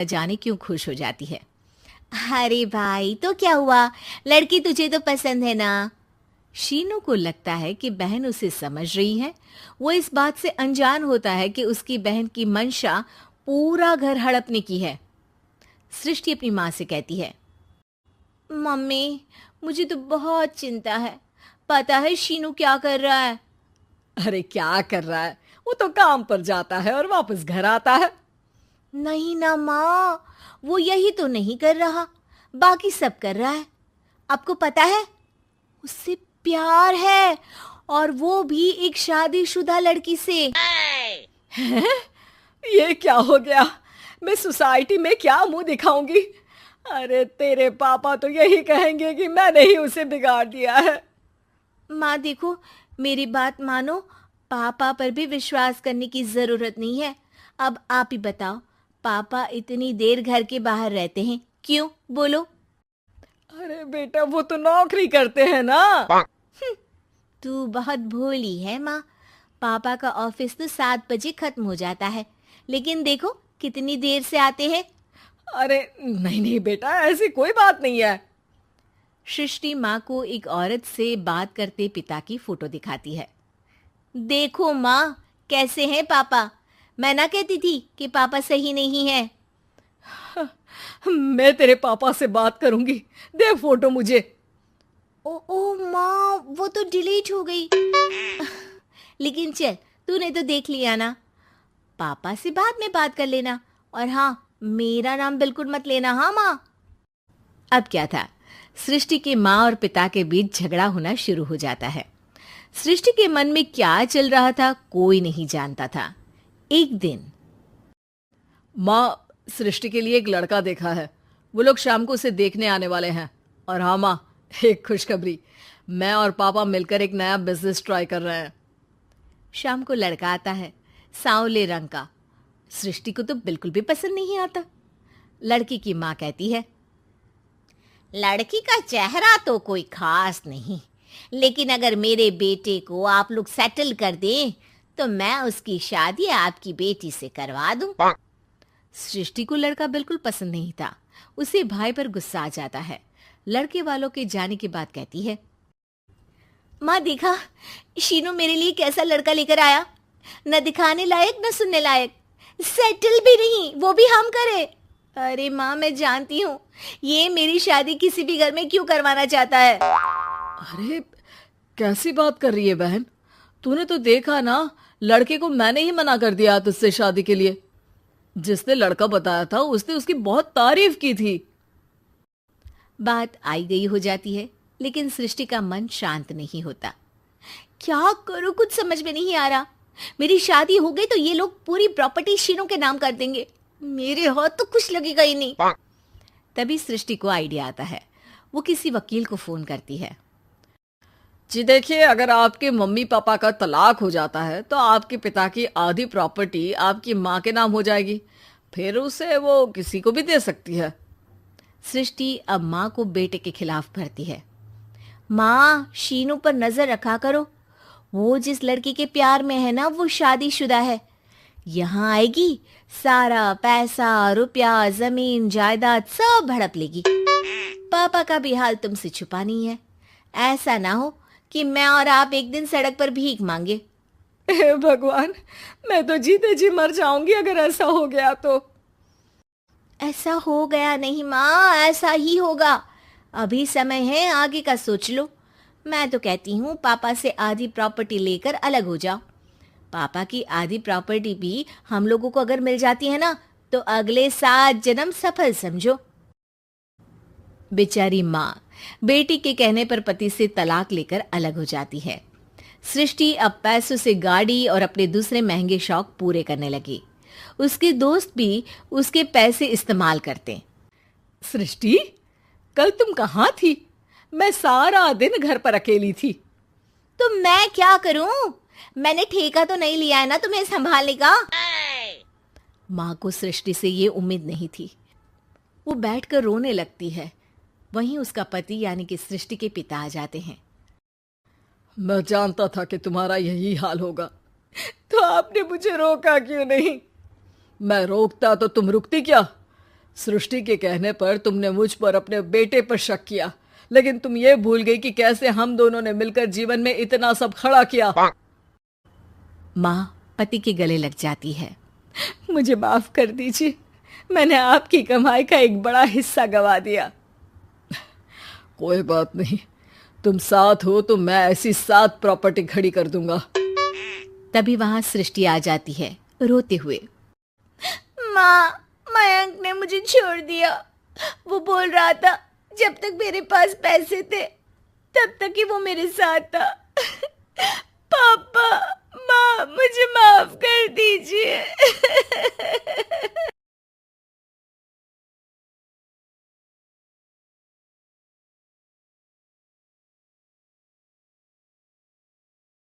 जाने क्यों खुश हो जाती है। अरे भाई, तो क्या हुआ, लड़की तुझे तो पसंद है ना। शीनू को लगता है कि बहन उसे समझ रही है। वो इस बात से अनजान होता है कि उसकी बहन की मंशा पूरा घर हड़पने की है। सृष्टि अपनी माँ से कहती है, मम्मी, मुझे तो बहुत चिंता है। पता है शीनू क्या कर रहा है? अरे क्या कर रहा है, वो तो काम पर जाता है और वापस घर आता है। नहीं ना माँ, वो यही तो नहीं कर रहा, बाकी सब कर रहा है। आपको पता है, उससे प्यार है, और वो भी एक शादीशुदा लड़की से। ये क्या हो गया, मैं सोसाइटी में क्या मुंह दिखाऊंगी। अरे तेरे पापा तो यही कहेंगे कि मैंने ही उसे बिगाड़ दिया है। माँ देखो, मेरी बात मानो, पापा पर भी विश्वास करने की जरूरत नहीं है। अब आप ही बताओ, पापा इतनी देर घर के बाहर रहते हैं क्यों, बोलो। अरे बेटा, वो तो नौकरी करते हैं ना। तू बहुत भोली है माँ। पापा का ऑफिस तो 7 बजे खत्म हो जाता है, लेकिन देखो कितनी देर से आते हैं। अरे नहीं नहीं बेटा, ऐसी कोई बात नहीं है। सृष्टि माँ को एक औरत से बात करते पिता की फोटो दिखाती है। देखो माँ, कैसे हैं पापा। मैं ना कहती थी कि पापा सही नहीं है। मैं तेरे पापा से बात करूंगी, दे फोटो मुझे। ओ ओ माँ, वो तो डिलीट हो गई। लेकिन चल, तूने तो देख लिया ना। पापा से बाद में बात कर लेना, और हाँ, मेरा नाम बिल्कुल मत लेना, हाँ माँ। अब क्या था, सृष्टि के माँ और पिता के बीच झगड़ा होना शुरू हो जाता है। सृष्टि के मन में क्या चल रहा था कोई नहीं जानता था। एक दिन, माँ, सृष्टि के लिए एक लड़का देखा है, वो लोग शाम को उसे देखने आने वाले हैं। और हाँ माँ, एक खुशखबरी, मैं और पापा मिलकर एक नया बिजनेस ट्राई कर रहे हैं। शाम को लड़का आता है, सांवले रंग का। सृष्टि को तो बिल्कुल भी पसंद नहीं आता। लड़की की माँ कहती है, लड़की का चेहरा तो कोई खास नहीं, लेकिन अगर मेरे बेटे को आप लोग सेटल कर दें तो मैं उसकी शादी आपकी बेटी से करवा दूं। सृष्टि को लड़का बिल्कुल पसंद नहीं था। उसे भाई पर गुस्सा आ जाता है। लड़के वालों के जाने के बाद कहती है, माँ देखा, शीनू मेरे लिए कैसा लड़का लेकर आया, न दिखाने लायक न सुनने लायक, सेटल भी नहीं, वो भी हम करे। अरे माँ, मैं जानती हूँ ये मेरी शादी किसी भी घर में क्यों करवाना चाहता है। अरे कैसी बात कर रही है बहन, तूने तो देखा ना, लड़के को मैंने ही मना कर दिया तुझसे शादी के लिए। जिसने लड़का बताया था उसने उसकी बहुत तारीफ की थी। बात आई गई हो जाती है, लेकिन सृष्टि का मन शांत नहीं होता। क्या करूं, कुछ समझ में नहीं आ रहा। मेरी शादी हो गई तो ये लोग पूरी प्रॉपर्टी शीनू के नाम कर देंगे, मेरे हाथ तो कुछ लगेगा ही नहीं। तभी सृष्टि को आइडिया आता है। वो किसी वकील को फोन करती है। जी देखिए, अगर आपके मम्मी पापा का तलाक हो जाता है तो आपके पिता की आधी प्रॉपर्टी आपकी माँ के नाम हो जाएगी, फिर उसे वो किसी को भी दे सकती है। सृष्टि अब माँ को बेटे के खिलाफ भरती है। माँ, शीनू पर नजर रखा करो, वो जिस लड़की के प्यार में है ना, वो शादीशुदा है। यहाँ आएगी, सारा पैसा, रुपया, जमीन, जायदाद सब हड़प लेगी। पापा का भी हाल तुमसे छुपा नहीं है। ऐसा ना हो कि मैं और आप एक दिन सड़क पर भीख मांगे। हे भगवान, मैं तो जीते जी मर जाऊंगी अगर ऐसा हो गया तो। ऐसा हो गया नहीं माँ, ऐसा ही होगा। अभी समय है, आगे का सोच लो। मैं तो कहती हूँ पापा से आधी प्रॉपर्टी लेकर अलग हो जाओ। पापा की आधी प्रॉपर्टी भी हम लोगों को अगर मिल जाती है ना, तो अगले 7 जन्म सफल समझो। बेचारी माँ बेटी के कहने पर पति से तलाक लेकर अलग हो जाती है। सृष्टि अब पैसों से गाड़ी और अपने दूसरे महंगे शौक पूरे करने लगी। उसके दोस्त भी उसके पैसे इस्तेमाल करते। सृष्टि, कल तुम कहाँ थी? मैं सारा दिन घर पर अकेली थी। तो मैं क्या करूं? मैंने ठेका तो नहीं लिया है ना तुम्हें संभालने का। माँ को सृष्टि से ये उम्मीद नहीं थी। वो बैठकर रोने लगती है। वहीं उसका पति यानी कि सृष्टि के पिता आ जाते हैं। मैं जानता था कि तुम्हारा यही हाल होगा, तो आपने मुझे रोका क्यों नहीं? मैं रोकता तो तुम रुकती क्या? सृष्टि के कहने पर तुमने मुझ पर अपने बेटे पर शक किया, लेकिन तुम ये भूल गई कि कैसे हम दोनों ने मिलकर जीवन में इतना सब खड़ा किया। माँ पति के गले लग जाती है। मुझे माफ कर दीजिए, मैंने आपकी कमाई का एक बड़ा हिस्सा गवा दिया। कोई बात नहीं, तुम साथ हो तो मैं ऐसी 7 प्रॉपर्टी खड़ी कर दूंगा। तभी वहां सृष्टि आ जाती है रोते हुए। माँ, मयंक ने मुझे छोड़ दिया। वो बोल रहा था जब तक मेरे पास पैसे थे तब तक ही वो मेरे साथ था। पापा, माँ, मुझे माफ कर दीजिए।